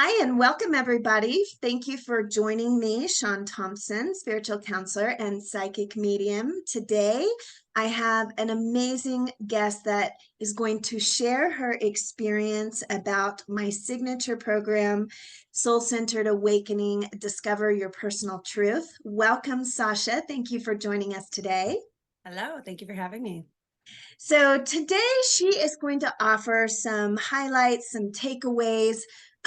Hi, and welcome everybody. Thank you for joining me, Shawn Thompson, spiritual counselor and psychic medium. Today, I have an amazing guest that is going to share her experience about my signature program, Soul-Centered Awakening, Discover Your Personal Truth. Welcome, Sasha. Thank you for joining us today. Hello, thank you for having me. So today she is going to offer some highlights, some takeaways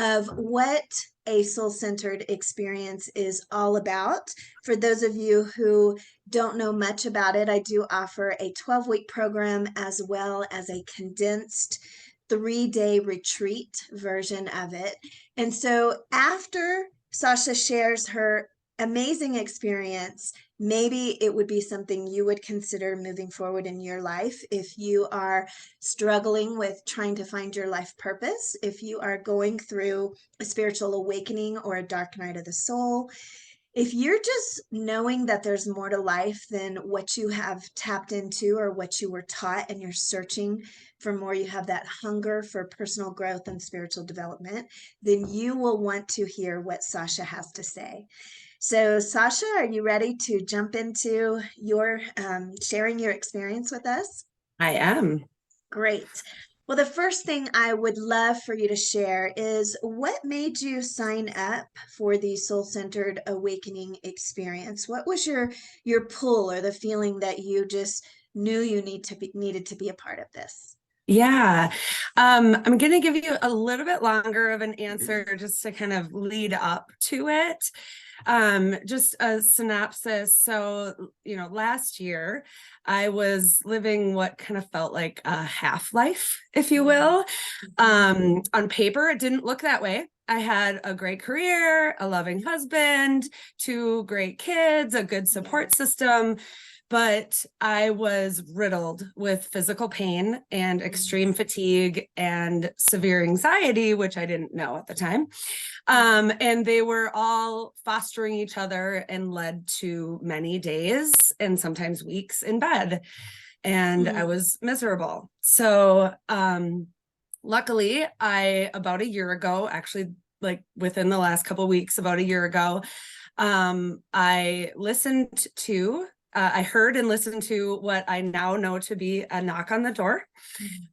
of what a soul-centered experience is all about. For those of you who don't know much about it, I do offer a 12-week program as well as a condensed 3-day retreat version of it. And so after Sasha shares her amazing experience, maybe it would be something you would consider moving forward in your life if you are struggling with trying to find your life purpose, if you are going through a spiritual awakening or a dark night of the soul, if you're just knowing that there's more to life than what you have tapped into or what you were taught and you're searching for more, you have that hunger for personal growth and spiritual development, then you will want to hear what Sasha has to say. So, Sasha, are you ready to jump into your sharing your experience with us? I am. Great. Well, the first thing I would love for you to share is what made you sign up for the soul-centered awakening experience? What was your pull or the feeling that you just knew you needed to be a part of this? Yeah. I'm going to give you a little bit longer of an answer just to kind of lead up to it. Just a synopsis. So, last year I was living what kind of felt like a half-life, if you will. On paper, it didn't look that way. I had a great career, a loving husband, 2 great kids, a good support system. But I was riddled with physical pain and extreme fatigue and severe anxiety, which I didn't know at the time. And they were all fostering each other and led to many days and sometimes weeks in bed. And I was miserable. So luckily, about a year ago, actually, like within the last couple of weeks, about a year ago, I listened to I heard and listened to what I now know to be a knock on the door.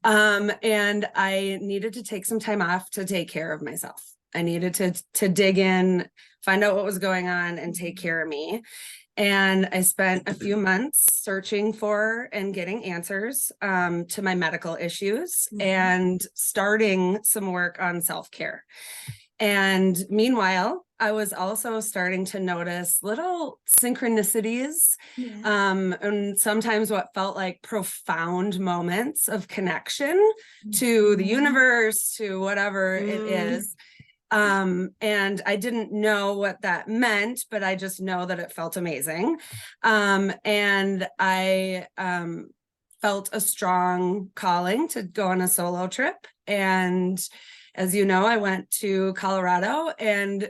And I needed to take some time off to take care of myself. I needed to dig in, find out what was going on, and take care of me. And I spent a few months searching for and getting answers to my medical issues and starting some work on self-care. And meanwhile, I was also starting to notice little synchronicities, and sometimes what felt like profound moments of connection to the universe, to whatever it is. And I didn't know what that meant, but I just know that it felt amazing. And I felt a strong calling to go on a solo trip. And as you know, I went to Colorado and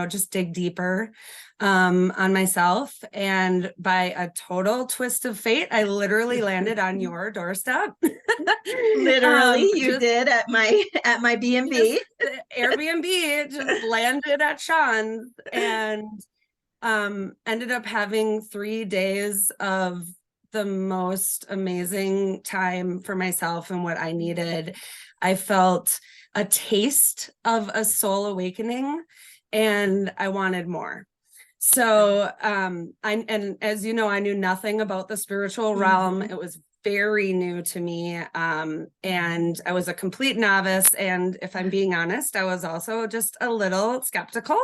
just dig deeper on myself. And by a total twist of fate, I literally landed on your doorstep. Literally, you did at my B&B. Airbnb just landed at Shawn's and ended up having 3 days of the most amazing time for myself and what I needed. I felt a taste of a soul awakening and I wanted more. So, and as you know, I knew nothing about the spiritual realm. It was very new to me. And I was a complete novice. And if I'm being honest, I was also just a little skeptical,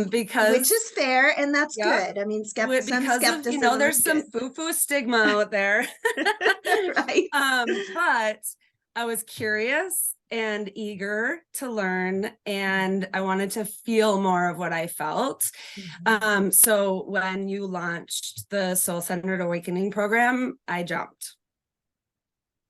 because which is fair. And that's good. I mean, skepticism, there's some foo-foo stigma out there. Right. But I was curious and eager to learn, and I wanted to feel more of what I felt. So when you launched the Soul-Centered Awakening program, I jumped.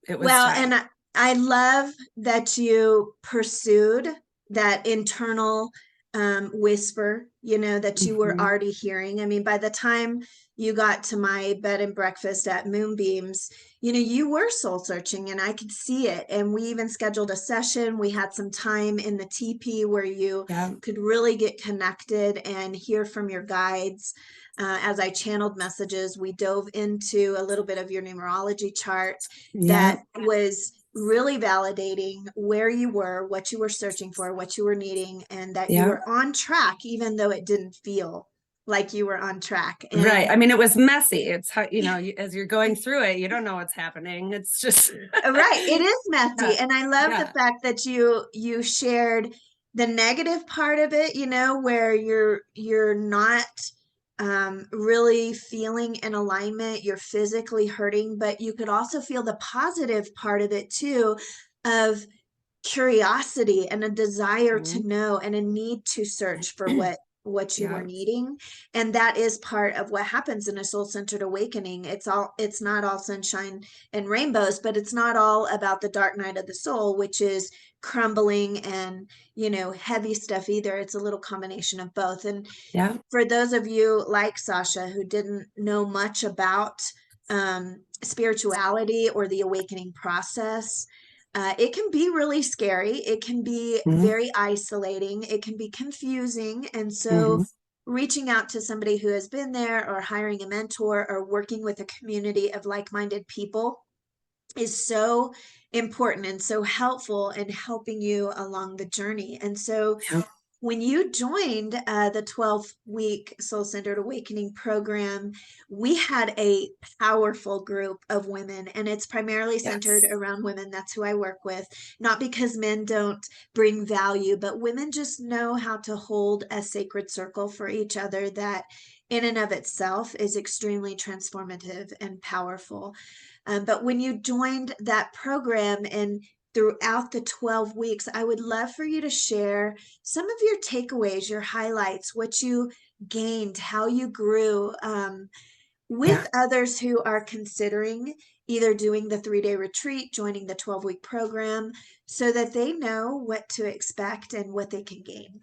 It was time. And I love that you pursued that internal whisper, that you were Mhm. already hearing. I mean, by the time you got to my bed and breakfast at Moonbeams, you were soul searching and I could see it. And we even scheduled a session. We had some time in the TP where you Yeah. could really get connected and hear from your guides. As I channeled messages, we dove into a little bit of your numerology chart Yeah. that was really validating where you were, what you were searching for, what you were needing, and that you Yeah. were on track, even though it didn't feel like you were on track. Right. And I mean, it was messy. It's how, as you're going through it, you don't know what's happening. It's just, right, it is messy. yeah. And I love the Yeah. fact that you shared the negative part of it, where you're not really feeling in alignment, you're physically hurting, but you could also feel the positive part of it too, of curiosity and a desire to Mhm. know and a need to search for what you were Yeah. needing. And that is part of what happens in a soul-centered awakening. It's not all sunshine and rainbows, but it's not all about the dark night of the soul, which is crumbling and heavy stuff either. It's a little combination of both. And Yeah. for those of you like Sasha who didn't know much about spirituality or the awakening process, it can be really scary. It can be Mhm. very isolating. It can be confusing. And so, Mhm. reaching out to somebody who has been there, or hiring a mentor, or working with a community of like minded people is so important and so helpful in helping you along the journey. And so, Yeah. when you joined the 12-week Soul Centered Awakening program, we had a powerful group of women, and it's primarily centered Yes. around women. That's who I work with. Not because men don't bring value, but women just know how to hold a sacred circle for each other that, in and of itself, is extremely transformative and powerful. But when you joined that program and throughout the 12 weeks, I would love for you to share some of your takeaways, your highlights, what you gained, how you grew, with Yeah. others who are considering either doing the 3-day retreat, joining the 12-week program, so that they know what to expect and what they can gain.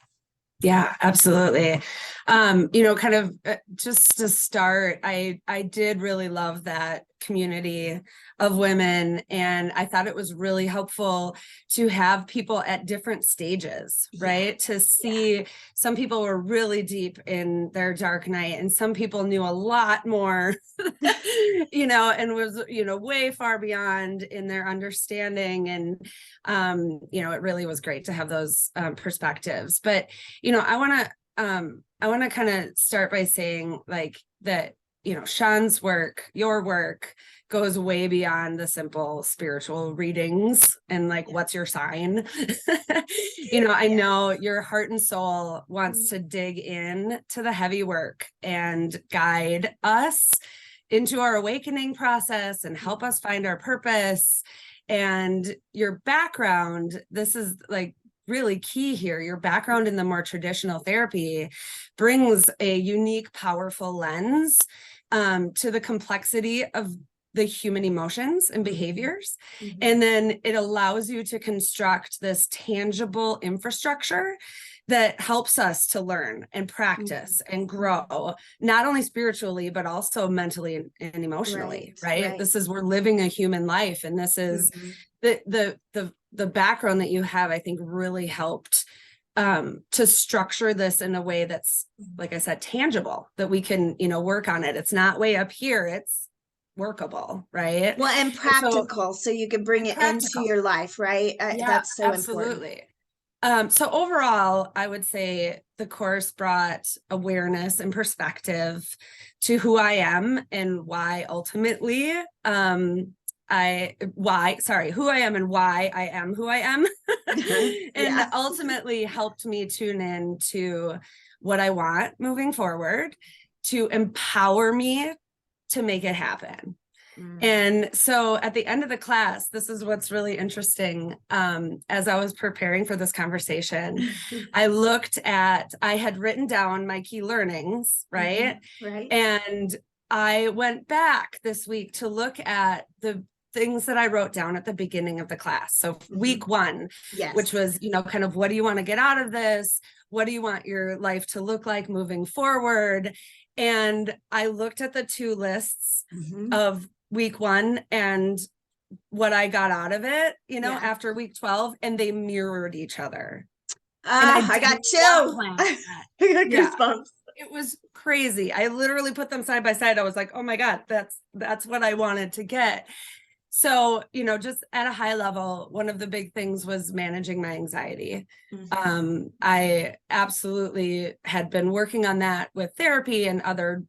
Yeah, absolutely. Kind of just to start, I did really love that community of women, and I thought it was really helpful to have people at different stages, Yeah, right? To yeah. see some people were really deep in their dark night, and some people knew a lot more, and was, way far beyond in their understanding. And it really was great to have those perspectives. But I want to kind of start by saying like that, Shawn's work, your work goes way beyond the simple spiritual readings and like, Yeah. what's your sign? I Yeah. know your heart and soul wants Mm. to dig in to the heavy work and guide us into our awakening process and help us find our purpose. And your background, this is like really key here. Your background in the more traditional therapy brings a unique, powerful lens to the complexity of the human emotions and behaviors. Mhm. And then it allows you to construct this tangible infrastructure that helps us to learn and practice and grow, not only spiritually, but also mentally and emotionally, Right, right? right. This is, we're living a human life. And this is Mhm. the background that you have, I think really helped to structure this in a way that's, like I said, tangible, that we can, work on it. It's not way up here. It's workable, right? Well, and And so, practical, so you can bring and it into practical. your life, right? Yeah, That's so important. absolutely. So overall, I would say the course brought awareness and perspective to who I am and why ultimately, who I am and why I am who I am. And Yeah. ultimately helped me tune in to what I want moving forward, to empower me to make it happen. Mm. And so at the end of the class, this is what's really interesting. As I was preparing for this conversation, I had written down my key learnings, right? Right. And I went back this week to look at things that I wrote down at the beginning of the class. So week one, Yes. which was, kind of, what do you want to get out of this? What do you want your life to look like moving forward? And I looked at the two lists of week one and what I got out of it, after week 12, and they mirrored each other. I got chills. I got goosebumps. It was crazy. I literally put them side by side. I was like, oh my God, that's what I wanted to get. So, just at a high level, one of the big things was managing my anxiety. I absolutely had been working on that with therapy and other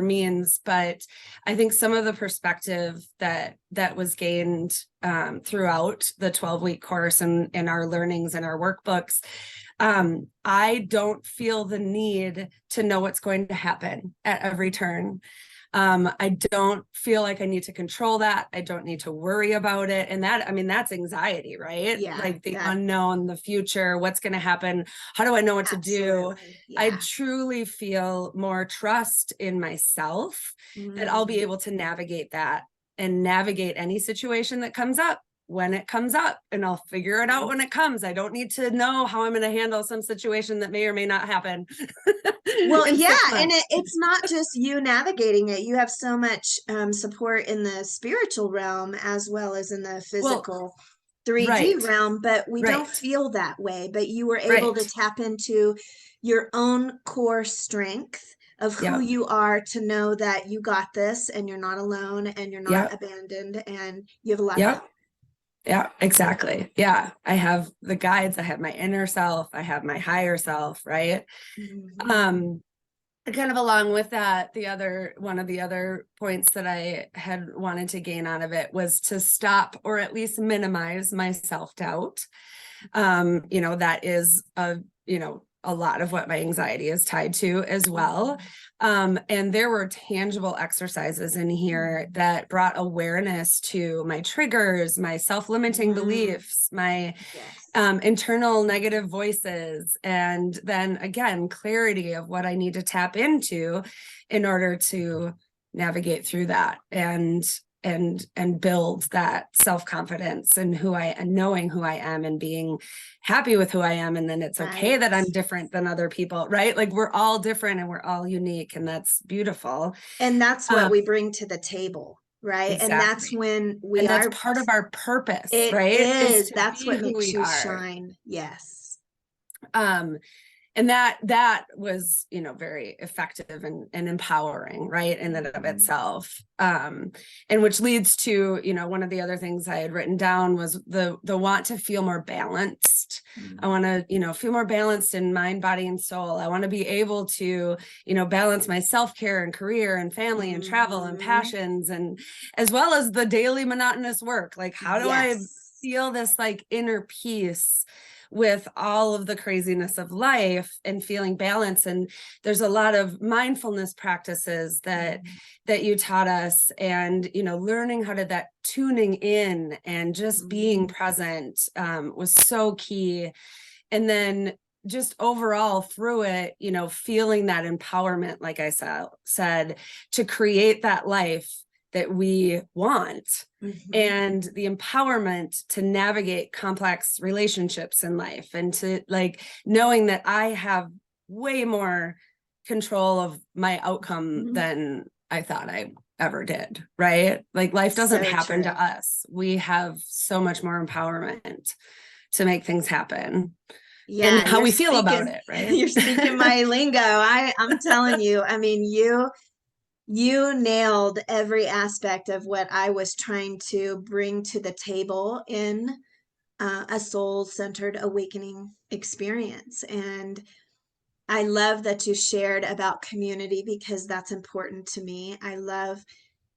means, but I think some of the perspective that was gained throughout the 12-week course and our learnings and our workbooks, I don't feel the need to know what's going to happen at every turn. I don't feel like I need to control that. I don't need to worry about it. And that's anxiety, right? Yeah, like the unknown, the future, what's going to happen. How do I know what to do? Yeah. I truly feel more trust in myself that I'll be able to navigate that and navigate any situation that comes up when it comes up, and I'll figure it out when it comes. I don't need to know how I'm going to handle some situation that may or may not happen. Well, yeah. And it's not just you navigating it. You have so much support in the spiritual realm as well as in the physical 3D realm, but we don't feel that way. But you were able to tap into your own core strength of who you are, to know that you got this and you're not alone and you're not abandoned and you have a lot of help. Yeah, exactly. Yeah. I have the guides, I have my inner self, I have my higher self, right? And kind of along with that, one of the other points that I had wanted to gain out of it was to stop or at least minimize my self-doubt. That is a lot of what my anxiety is tied to as well. And there were tangible exercises in here that brought awareness to my triggers, my self-limiting beliefs, my internal negative voices, and then again, clarity of what I need to tap into in order to navigate through that and build that self-confidence and knowing who I am and being happy with who I am. And then it's okay that I'm different than other people, right? Like, we're all different and we're all unique, and that's beautiful. And that's what we bring to the table, right? Exactly. And that's when that's part of our purpose, right? That's what makes you shine. Yes. And that was, very effective and empowering, right, in and of itself. And which leads to, one of the other things I had written down was the want to feel more balanced. I want to, feel more balanced in mind, body, and soul. I want to be able to, balance my self-care and career and family and travel and passions, and as well as the daily monotonous work. Like, how do I feel this like inner peace with all of the craziness of life and feeling balance? And there's a lot of mindfulness practices that you taught us, and learning how to that tuning in and just being present was so key. And then just overall through it, feeling that empowerment, like I said, to create that life that we want, and the empowerment to navigate complex relationships in life, and to knowing that I have way more control of my outcome than I thought I ever did, right? Like, life doesn't happen to us. We have so much more empowerment to make things happen. Yeah, and how we feel about it, right? You're speaking my lingo. I'm telling you, I mean, you nailed every aspect of what I was trying to bring to the table in a soul-centered awakening experience. And I love that you shared about community, because that's important to me. I love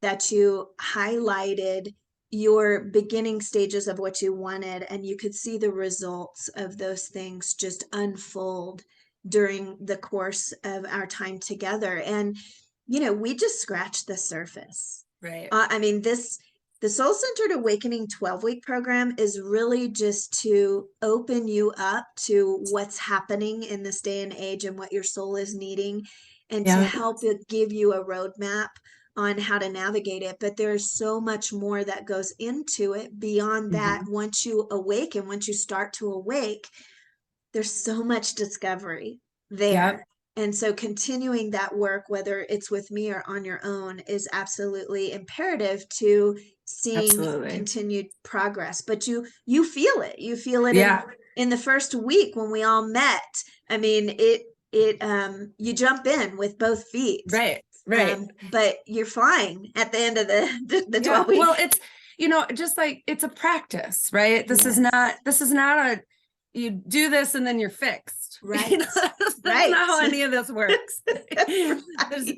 that you highlighted your beginning stages of what you wanted, and you could see the results of those things just unfold during the course of our time together. And we just scratched the surface. Right. I mean, the Soul Centered Awakening 12-week program is really just to open you up to what's happening in this day and age and what your soul is needing, and to help it give you a roadmap on how to navigate it, but there's so much more that goes into it beyond that. Once you awaken, once you start to awake, there's so much discovery Yep. there. And so continuing that work, whether it's with me or on your own, is absolutely imperative to seeing Absolutely. continued progress. But you feel it. You feel it Yeah. in the first week when we all met. I mean, you jump in with both feet. Right. Right. But you're flying at the end of the Yeah. 12 week. Well, it's, just like it's a practice, right? This is not a, you do this and then you're fixed. Right. That's Right. not how any of this works. Right.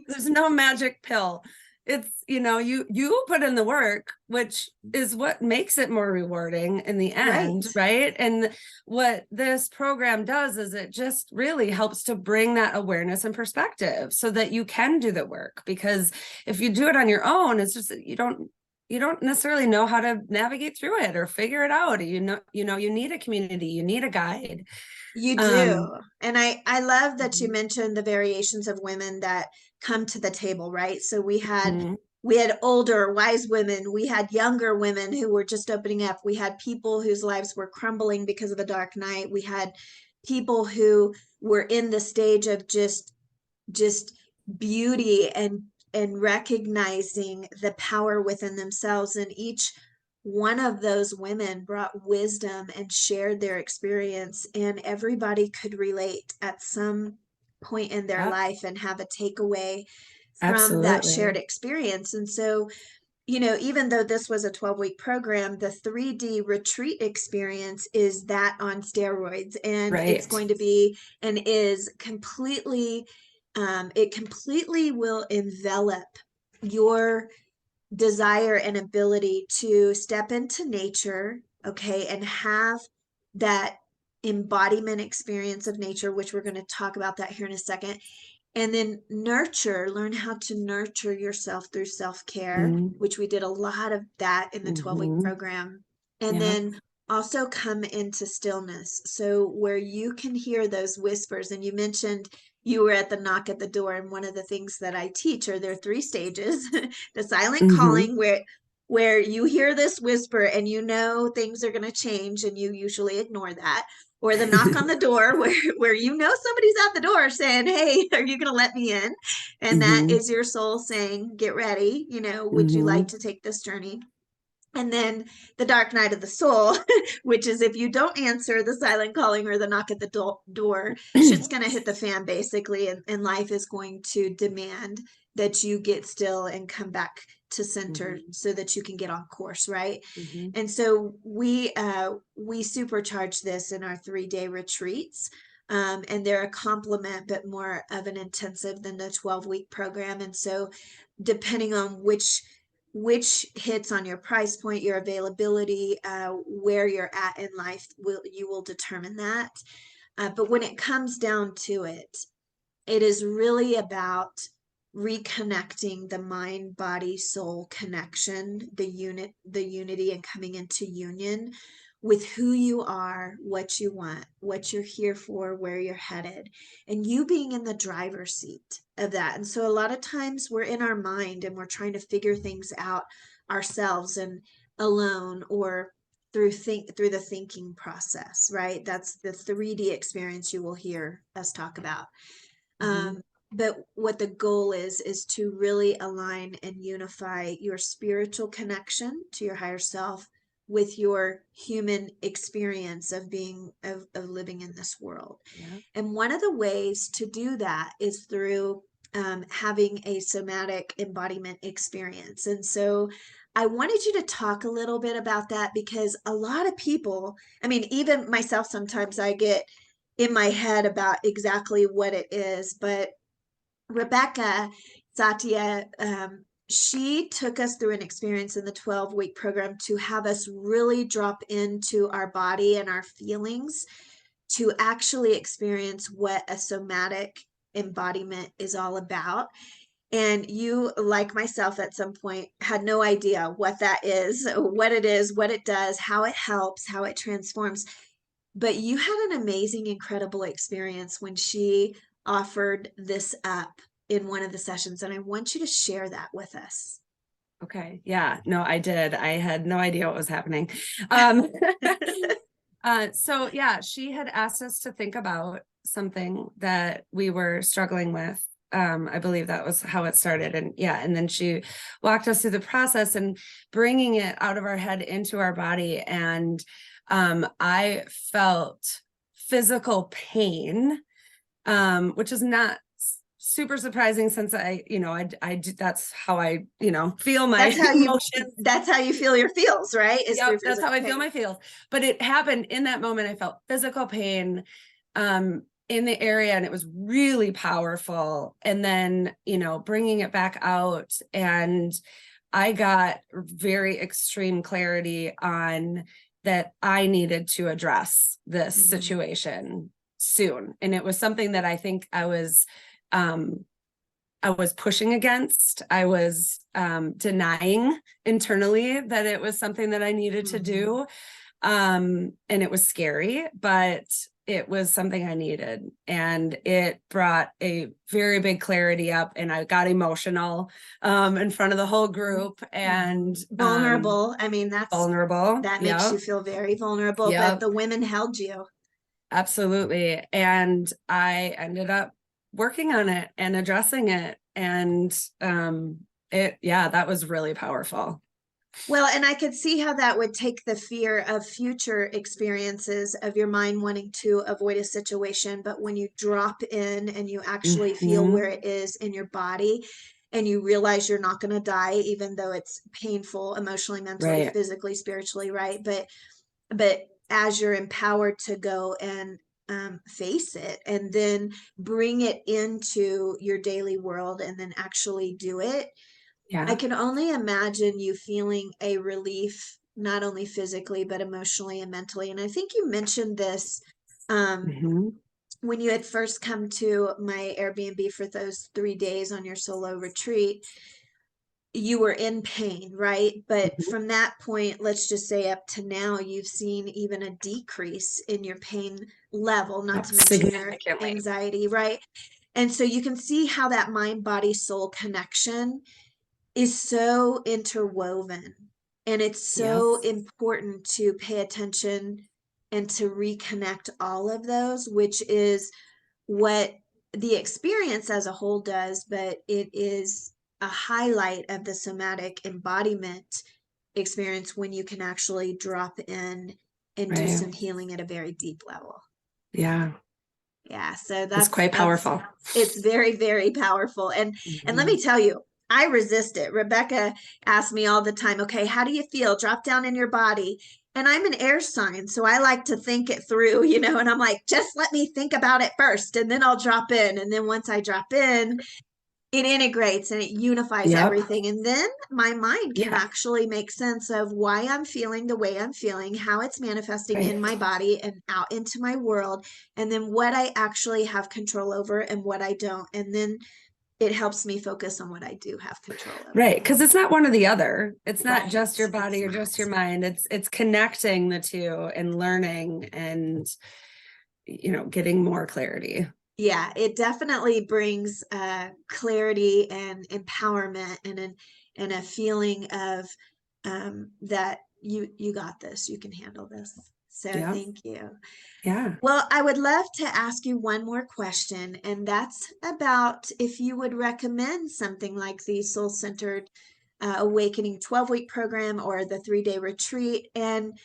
There's no magic pill. It's, you put in the work, which is what makes it more rewarding in the end, right? And what this program does is it just really helps to bring that awareness and perspective so that you can do the work. Because if you do it on your own, it's just you don't necessarily know how to navigate through it or figure it out. You need a community, you need a guide. You do. And I love that you mentioned the variations of women that come to the table, right? So we had older wise women, we had younger women who were just opening up, we had people whose lives were crumbling because of a dark night, we had people who were in the stage of just beauty and recognizing the power within themselves, and each one of those women brought wisdom and shared their experience, and everybody could relate at some point in their life and have a takeaway from that shared experience. And so, even though this was a 12-week program, the 3D retreat experience is that on steroids, and it's going to be and is completely, it completely will envelop your desire and ability to step into nature, okay, and have that embodiment experience of nature, which we're going to talk about that here in a second. And then learn how to nurture yourself through self-care, which we did a lot of that in the 12-week program. And then also come into stillness. So where you can hear those whispers, and you mentioned you were at the knock at the door, and one of the things that I teach are there 3 stages. The silent calling, where you hear this whisper and things are going to change, and you usually ignore that. Or the knock on the door where somebody's at the door saying, hey, are you going to let me in? And that is your soul saying, get ready, would you like to take this journey? And then the dark night of the soul, which is if you don't answer the silent calling or the knock at the door, shit's going to hit the fan basically, and life is going to demand that you get still and come back to center so that you can get on course, right? And so we supercharge this in our 3-day retreats. And they're a complement, but more of an intensive than the 12-week program. And so depending on which hits on your price point, your availability, where you're at in life, you will determine that. But when it comes down to it, it is really about reconnecting the mind, body, soul connection, the unity, and coming into union with who you are, what you want, what you're here for, where you're headed, and you being in the driver's seat of that. And so a lot of times we're in our mind and we're trying to figure things out ourselves and alone, or through the thinking process, right? That's the 3D experience you will hear us talk about. But what the goal is to really align and unify your spiritual connection to your higher self with your human experience of being of living in this world. And one of the ways to do that is through having a somatic embodiment experience. And so I wanted you to talk a little bit about that, because a lot of people, I mean, even myself, sometimes I get in my head about exactly what it is, but Rebecca Satya, she took us through an experience in the 12-week program to have us really drop into our body and our feelings to actually experience what a somatic embodiment is all about. And you, like myself, at some point had no idea what that is, what it does, how it helps, how it transforms. But you had an amazing, incredible experience when she offered this up in one of the sessions, and I want you to share that with us. Okay. Yeah, no, I did. I had no idea what was happening. So yeah, she had asked us to think about something that we were struggling with. I believe that was how it started. And yeah, and then she walked us through the process and bringing it out of our head into our body. And I felt physical pain, which is not super surprising since I that's how I, feel my emotions. That's how you feel your feels, right? Is Yep, through that's how physical I pain. feel my feels. But it happened in that moment. I felt physical pain in the area, and it was really powerful. And then, bringing it back out, and I got very extreme clarity on that I needed to address this situation soon. And it was something that I think I was pushing against. I was denying internally that it was something that I needed to do. And it was scary, but it was something I needed. And it brought a very big clarity up, and I got emotional in front of the whole group, and vulnerable. I mean, vulnerable. That makes you feel very vulnerable, but the women held you. Absolutely. And I ended up working on it and addressing it. And that was really powerful. Well, and I could see how that would take the fear of future experiences of your mind wanting to avoid a situation. But when you drop in and you actually feel where it is in your body, and you realize you're not going to die, even though it's painful emotionally, mentally, physically, spiritually, right? But as you're empowered to go and face it, and then bring it into your daily world, and then actually do it, I can only imagine you feeling a relief, not only physically, but emotionally and mentally. And I think you mentioned this when you had first come to my Airbnb for those 3 days on your solo retreat. You were in pain, right? But from that point, let's just say up to now, you've seen even a decrease in your pain level, not to mention your anxiety, right? And so you can see how that mind, body, soul connection is so interwoven. And it's so important to pay attention and to reconnect all of those, which is what the experience as a whole does, but it is a highlight of the somatic embodiment experience when you can actually drop in and do some healing at a very deep level. Yeah. Yeah. So that's quite powerful. It's very, very powerful. And let me tell you, I resist it. Rebecca asks me all the time, okay, how do you feel? Drop down in your body. And I'm an air sign, so I like to think it through, and I'm like, just let me think about it first, and then I'll drop in. And then once I drop in, it integrates and it unifies everything. And then my mind can actually make sense of why I'm feeling the way I'm feeling, how it's manifesting in my body and out into my world, and then what I actually have control over and what I don't. And then it helps me focus on what I do have control over. Right. Because it's not one or the other. It's not just your body or just your mind. It's connecting the two and learning and, getting more clarity. Yeah, it definitely brings clarity and empowerment and a feeling of that you got this, you can handle this. So thank you. Yeah. Well, I would love to ask you one more question, and that's about if you would recommend something like the Soul Centered Awakening 12-week program or the 3-day retreat, and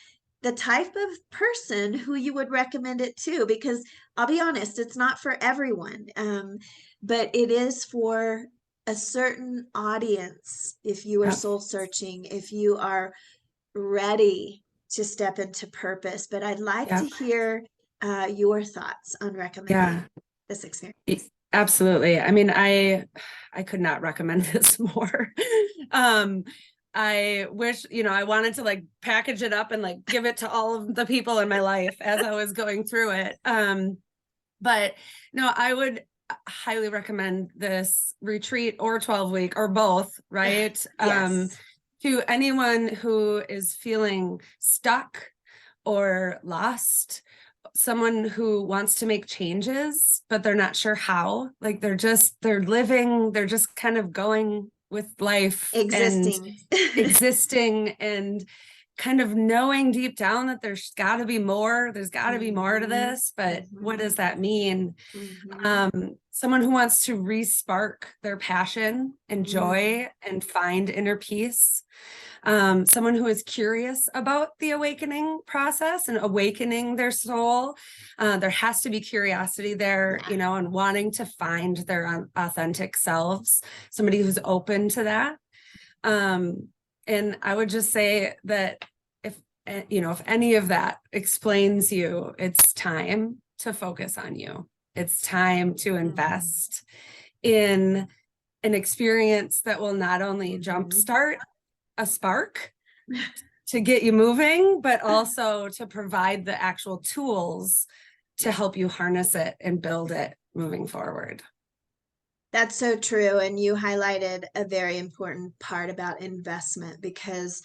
the type of person who you would recommend it to, because I'll be honest, it's not for everyone, but it is for a certain audience. If you are soul searching, if you are ready to step into purpose, but I'd like to hear your thoughts on recommending this experience. Absolutely. I mean, I could not recommend this more. I wish, I wanted to like package it up and like give it to all of the people in my life as I was going through it. But no, I would highly recommend this retreat or 12-week or both, right? To anyone who is feeling stuck or lost someone who wants to make changes, but they're not sure how. Like they're just kind of going with life and Existing. existing and kind of knowing deep down that there's got to be more. There's got to be more to this, but what does that mean? Someone who wants to re-spark their passion and joy and find inner peace. Someone who is curious about the awakening process and awakening their soul. There has to be curiosity there, you know, and wanting to find their authentic selves, somebody who's open to that. And I would just say that if any of that explains you, it's time to focus on you. It's time to invest in an experience that will not only jumpstart a spark to get you moving, but also to provide the actual tools to help you harness it and build it moving forward. That's so true. And you highlighted a very important part about investment because,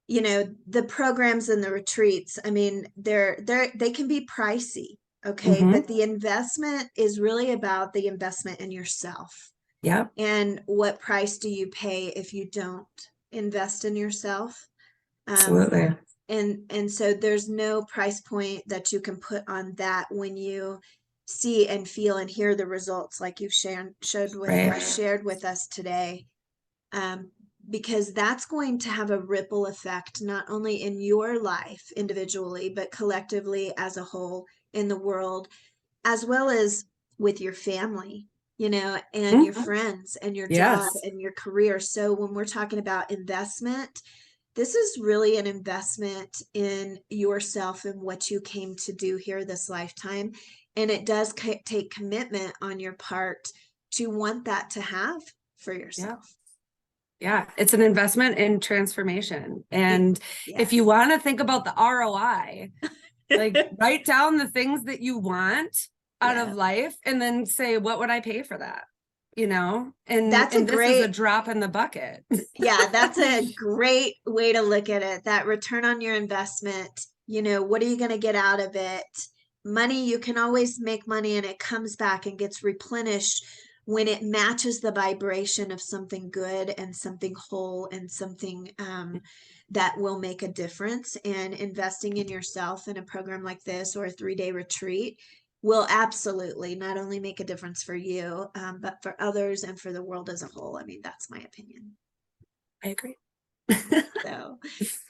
you know, the programs and the retreats, I mean, they can be pricey. Okay. But the investment is really about the investment in yourself. Yeah. And what price do you pay if you don't invest in yourself? Absolutely. And so there's no price point that you can put on that when you see and feel and hear the results like you've shared with us today, because that's going to have a ripple effect not only in your life individually but collectively as a whole in the world, as well as with your family, you know, and your friends and your job and your career. So when we're talking about investment, this is really an investment in yourself and what you came to do here this lifetime. And it does take commitment on your part to want that to have for yourself. Yeah, it's an investment in transformation. And if you want to think about the ROI, like write down the things that you want out of life and then say, what would I pay for that? You know, and this is a drop in the bucket. Yeah, that's a great way to look at it. That return on your investment, you know, what are you going to get out of it? Money, you can always make money and it comes back and gets replenished when it matches the vibration of something good and something whole and something that will make a difference. And investing in yourself in a program like this or a 3-day retreat will absolutely not only make a difference for you, but for others and for the world as a whole. I mean, that's my opinion. I agree. So,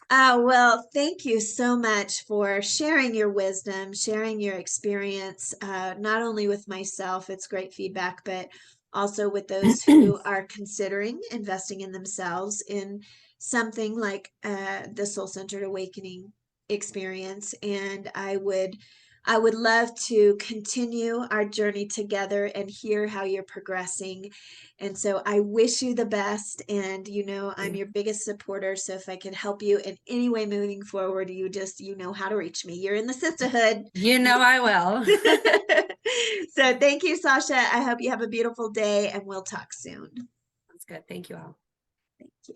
well, thank you so much for sharing your wisdom, sharing your experience, not only with myself, it's great feedback, but also with those who are considering investing in themselves in something like the soul-centered awakening experience. And I would love to continue our journey together and hear how you're progressing. And so I wish you the best. And, you know, I'm your biggest supporter. So if I can help you in any way moving forward, you know how to reach me. You're in the sisterhood. You know I will. So thank you, Sasha. I hope you have a beautiful day and we'll talk soon. That's good. Thank you all. Thank you.